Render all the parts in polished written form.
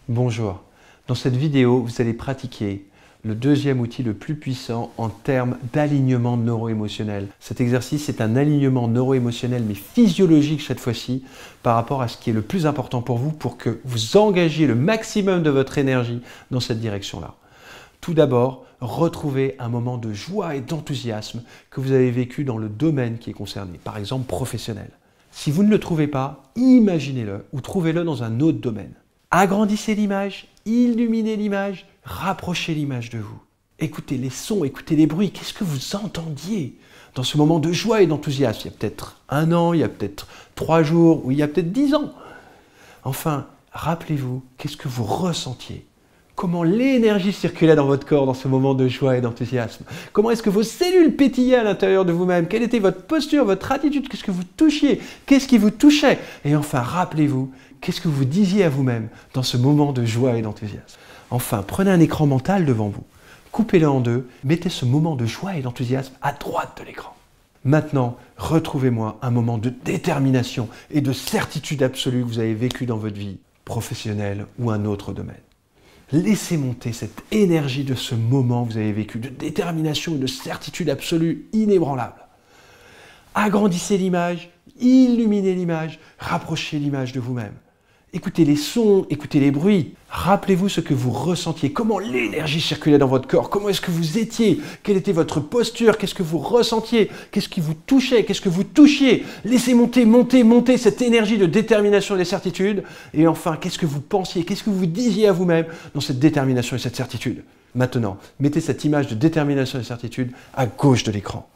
Bonjour, dans cette vidéo, vous allez pratiquer le deuxième outil le plus puissant en termes d'alignement neuro-émotionnel. Cet exercice est un alignement neuro-émotionnel, mais physiologique cette fois-ci, par rapport à ce qui est le plus important pour vous, pour que vous engagiez le maximum de votre énergie dans cette direction-là. Tout d'abord, retrouvez un moment de joie et d'enthousiasme que vous avez vécu dans le domaine qui est concerné, par exemple professionnel. Si vous ne le trouvez pas, imaginez-le ou trouvez-le dans un autre domaine. Agrandissez l'image, illuminez l'image, rapprochez l'image de vous. Écoutez les sons, écoutez les bruits. Qu'est-ce que vous entendiez dans ce moment de joie et d'enthousiasme? Il y a peut-être 1 an, il y a peut-être 3 jours, ou il y a peut-être 10 ans. Enfin, rappelez-vous, qu'est-ce que vous ressentiez? Comment l'énergie circulait dans votre corps dans ce moment de joie et d'enthousiasme? Comment est-ce que vos cellules pétillaient à l'intérieur de vous-même? Quelle était votre posture, votre attitude? Qu'est-ce que vous touchiez? Qu'est-ce qui vous touchait? Et enfin, rappelez-vous, qu'est-ce que vous disiez à vous-même dans ce moment de joie et d'enthousiasme? Enfin, prenez un écran mental devant vous, coupez-le en deux, mettez ce moment de joie et d'enthousiasme à droite de l'écran. Maintenant, retrouvez-moi un moment de détermination et de certitude absolue que vous avez vécu dans votre vie professionnelle ou un autre domaine. Laissez monter cette énergie de ce moment que vous avez vécu, de détermination et de certitude absolue inébranlable. Agrandissez l'image, illuminez l'image, rapprochez l'image de vous-même. Écoutez les sons, écoutez les bruits. Rappelez-vous ce que vous ressentiez, comment l'énergie circulait dans votre corps, comment est-ce que vous étiez, quelle était votre posture, qu'est-ce que vous ressentiez, qu'est-ce qui vous touchait, qu'est-ce que vous touchiez. Laissez monter, monter, monter cette énergie de détermination et de certitude. Et enfin, qu'est-ce que vous pensiez, qu'est-ce que vous disiez à vous-même dans cette détermination et cette certitude. Maintenant, mettez cette image de détermination et de certitude à gauche de l'écran.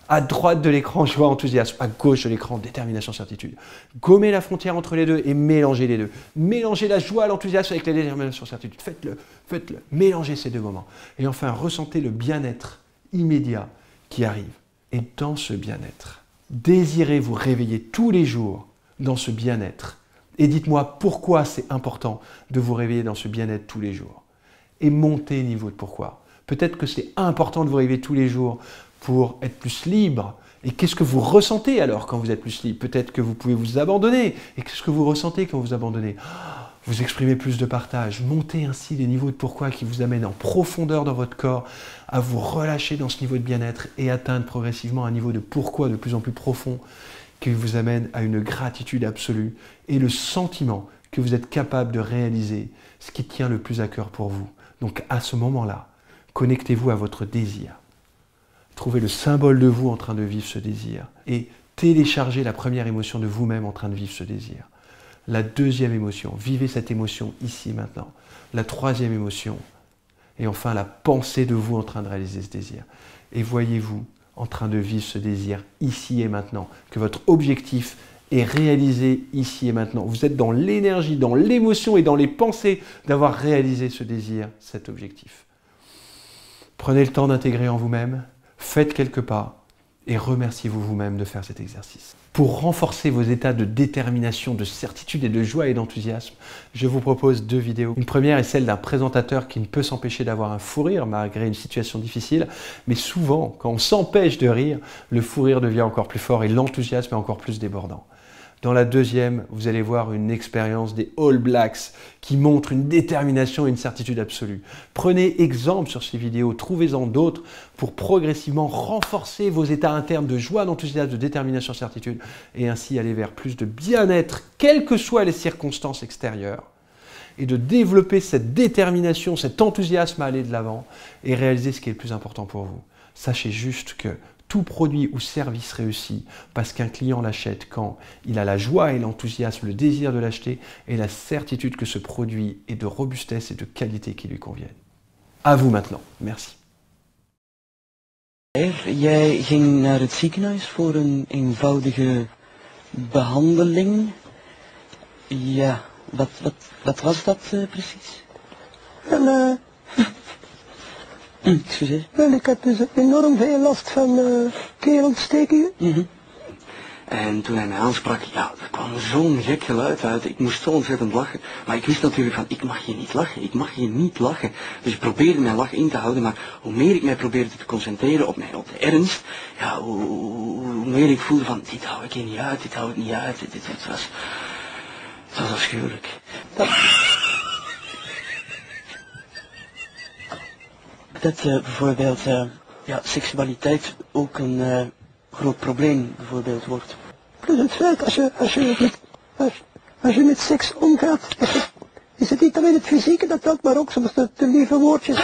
À droite de l'écran, joie, enthousiasme. À gauche de l'écran, détermination, certitude. Gommez la frontière entre les deux et mélangez les deux. Mélangez la joie, l'enthousiasme avec la détermination, certitude. Faites-le, faites-le. Mélangez ces deux moments. Et enfin, ressentez le bien-être immédiat qui arrive. Et dans ce bien-être, désirez vous réveiller tous les jours dans ce bien-être. Et dites-moi pourquoi c'est important de vous réveiller dans ce bien-être tous les jours. Et montez niveau de pourquoi. Peut-être que c'est important de vous réveiller tous les jours pour être plus libre. Et qu'est-ce que vous ressentez alors quand vous êtes plus libre? Peut-être que vous pouvez vous abandonner. Et qu'est-ce que vous ressentez quand vous abandonnez? Vous exprimez plus de partage. Montez ainsi les niveaux de pourquoi qui vous amènent en profondeur dans votre corps à vous relâcher dans ce niveau de bien-être et atteindre progressivement un niveau de pourquoi de plus en plus profond qui vous amène à une gratitude absolue et le sentiment que vous êtes capable de réaliser ce qui tient le plus à cœur pour vous. Donc à ce moment-là, connectez-vous à votre désir. Trouvez le symbole de vous en train de vivre ce désir et téléchargez la première émotion de vous-même en train de vivre ce désir. La deuxième émotion, vivez cette émotion ici et maintenant. La troisième émotion et enfin la pensée de vous en train de réaliser ce désir. Et voyez-vous en train de vivre ce désir ici et maintenant, que votre objectif est réalisé ici et maintenant. Vous êtes dans l'énergie, dans l'émotion et dans les pensées d'avoir réalisé ce désir, cet objectif. Prenez le temps d'intégrer en vous-même. Faites quelques pas et remerciez-vous vous-même de faire cet exercice. Pour renforcer vos états de détermination, de certitude et de joie et d'enthousiasme, je vous propose 2 vidéos. Une première est celle d'un présentateur qui ne peut s'empêcher d'avoir un fou rire malgré une situation difficile. Mais souvent, quand on s'empêche de rire, le fou rire devient encore plus fort et l'enthousiasme est encore plus débordant. Dans la deuxième, vous allez voir une expérience des All Blacks qui montre une détermination et une certitude absolue. Prenez exemple sur ces vidéos, trouvez-en d'autres pour progressivement renforcer vos états internes de joie, d'enthousiasme, de détermination, certitude et ainsi aller vers plus de bien-être, quelles que soient les circonstances extérieures et de développer cette détermination, cet enthousiasme à aller de l'avant et réaliser ce qui est le plus important pour vous. Sachez juste que tout produit ou service réussit parce qu'un client l'achète quand il a la joie et l'enthousiasme, le désir de l'acheter et la certitude que ce produit est de robustesse et de qualité qui lui conviennent. À vous maintenant. Merci. Jij ging naar het ziekenhuis voor een eenvoudige behandeling. Ja, wat was dat precies? Excuseer. Wel, ik heb dus enorm veel last van keelontstekingen. En toen hij mij aansprak, ja, er kwam zo'n gek geluid uit. Ik moest zo ontzettend lachen. Maar ik wist natuurlijk van, ik mag je niet lachen. Ik mag je niet lachen. Dus ik probeerde mijn lach in te houden. Maar hoe meer ik mij probeerde te concentreren op de ernst, ja, hoe meer ik voelde van, dit hou ik hier niet uit, dit hou ik niet uit. Het was afschuwelijk. dat bijvoorbeeld ja, seksualiteit ook een groot probleem bijvoorbeeld wordt. Plus het feit, als je met seks omgaat, is het niet alleen het fysieke dat telt, maar ook soms de lieve woordjes